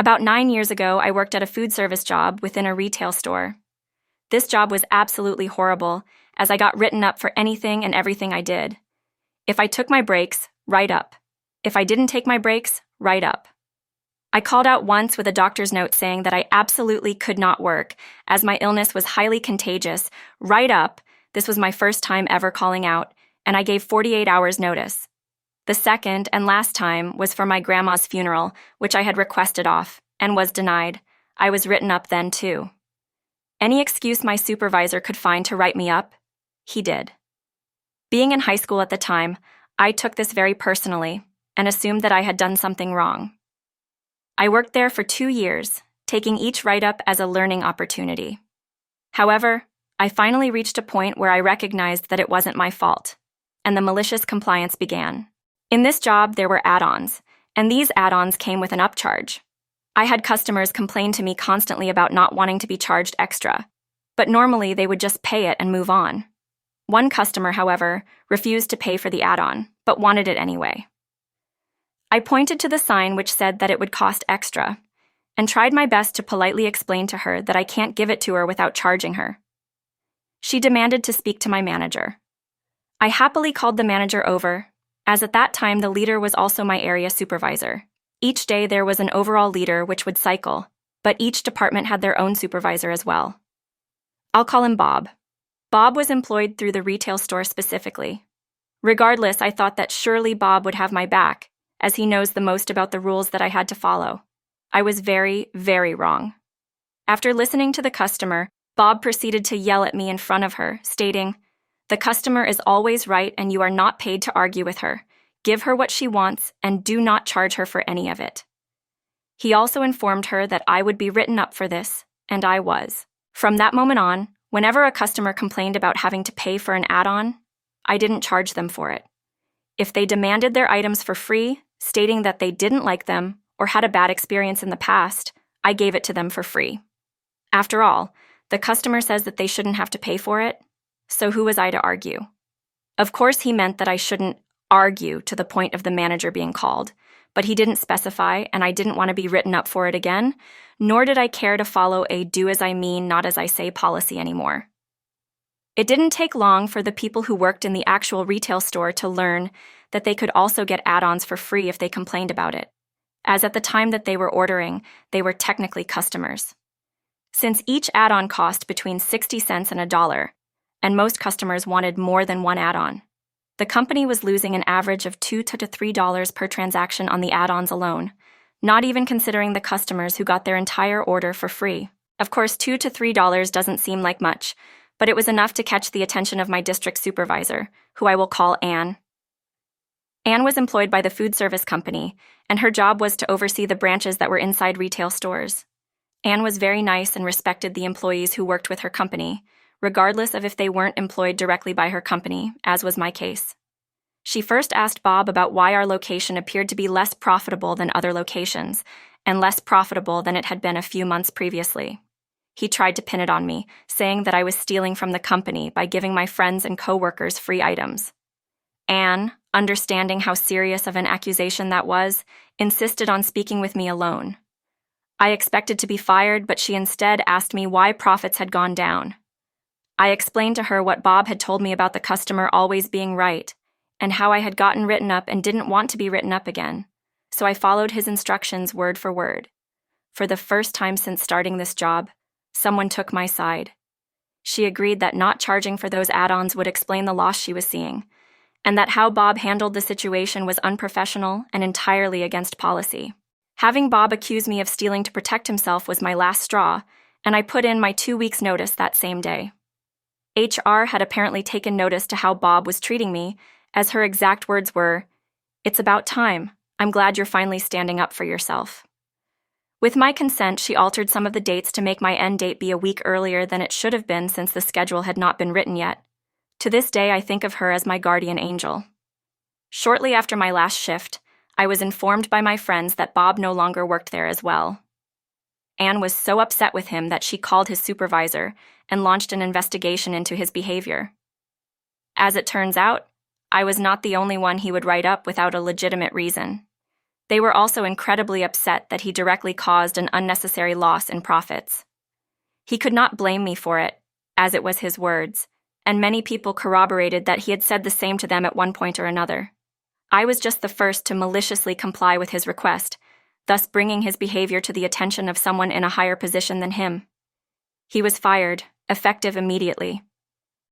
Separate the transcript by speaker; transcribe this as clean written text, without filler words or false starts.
Speaker 1: About 9 years ago, I worked at a food service job within a retail store. This job was absolutely horrible, as I got written up for anything and everything I did. If I took my breaks, write up. If I didn't take my breaks, write up. I called out once with a doctor's note saying that I absolutely could not work, as my illness was highly contagious. Write up. This was my first time ever calling out, and I gave 48 hours notice. The second and last time was for my grandma's funeral, which I had requested off, and was denied. I was written up then too. Any excuse my supervisor could find to write me up, he did. Being in high school at the time, I took this very personally and assumed that I had done something wrong. I worked there for 2 years, taking each write-up as a learning opportunity. However, I finally reached a point where I recognized that it wasn't my fault, and the malicious compliance began. In this job, there were add-ons, and these add-ons came with an upcharge. I had customers complain to me constantly about not wanting to be charged extra, but normally they would just pay it and move on. One customer, however, refused to pay for the add-on, but wanted it anyway. I pointed to the sign which said that it would cost extra, and tried my best to politely explain to her that I can't give it to her without charging her. She demanded to speak to my manager. I happily called the manager over, as at that time the leader was also my area supervisor. Each day there was an overall leader which would cycle, but each department had their own supervisor as well. I'll call him Bob. Bob was employed through the retail store specifically. Regardless, I thought that surely Bob would have my back, as he knows the most about the rules that I had to follow. I was very, very wrong. After listening to the customer, Bob proceeded to yell at me in front of her, stating, "The customer is always right and you are not paid to argue with her. Give her what she wants and do not charge her for any of it." He also informed her that I would be written up for this, and I was. From that moment on, whenever a customer complained about having to pay for an add-on, I didn't charge them for it. If they demanded their items for free, stating that they didn't like them or had a bad experience in the past, I gave it to them for free. After all, the customer says that they shouldn't have to pay for it, so who was I to argue? Of course, he meant that I shouldn't argue to the point of the manager being called, but he didn't specify, and I didn't want to be written up for it again, nor did I care to follow a do as I mean, not as I say policy anymore. It didn't take long for the people who worked in the actual retail store to learn that they could also get add-ons for free if they complained about it, as at the time that they were ordering, they were technically customers. Since each add-on cost between 60 cents and $1, and most customers wanted more than one add-on, the company was losing an average of $2 to $3 per transaction on the add-ons alone, not even considering the customers who got their entire order for free. Of course, $2 to $3 doesn't seem like much, but it was enough to catch the attention of my district supervisor, who I will call Anne. Anne was employed by the food service company, and her job was to oversee the branches that were inside retail stores. Anne was very nice and respected the employees who worked with her company, regardless of if they weren't employed directly by her company, as was my case. She first asked Bob about why our location appeared to be less profitable than other locations, and less profitable than it had been a few months previously. He tried to pin it on me, saying that I was stealing from the company by giving my friends and co-workers free items. Anne, understanding how serious of an accusation that was, insisted on speaking with me alone. I expected to be fired, but she instead asked me why profits had gone down. I explained to her what Bob had told me about the customer always being right, and how I had gotten written up and didn't want to be written up again, so I followed his instructions word for word. For the first time since starting this job, someone took my side. She agreed that not charging for those add-ons would explain the loss she was seeing, and that how Bob handled the situation was unprofessional and entirely against policy. Having Bob accuse me of stealing to protect himself was my last straw, and I put in my 2 weeks' notice that same day. HR had apparently taken notice to how Bob was treating me, as her exact words were, "It's about time. I'm glad you're finally standing up for yourself." With my consent, she altered some of the dates to make my end date be a week earlier than it should have been since the schedule had not been written yet. To this day, I think of her as my guardian angel. Shortly after my last shift, I was informed by my friends that Bob no longer worked there as well. Anne was so upset with him that she called his supervisor and launched an investigation into his behavior. As it turns out, I was not the only one he would write up without a legitimate reason. They were also incredibly upset that he directly caused an unnecessary loss in profits. He could not blame me for it, as it was his words, and many people corroborated that he had said the same to them at one point or another. I was just the first to maliciously comply with his request, thus bringing his behavior to the attention of someone in a higher position than him. He was fired, effective immediately.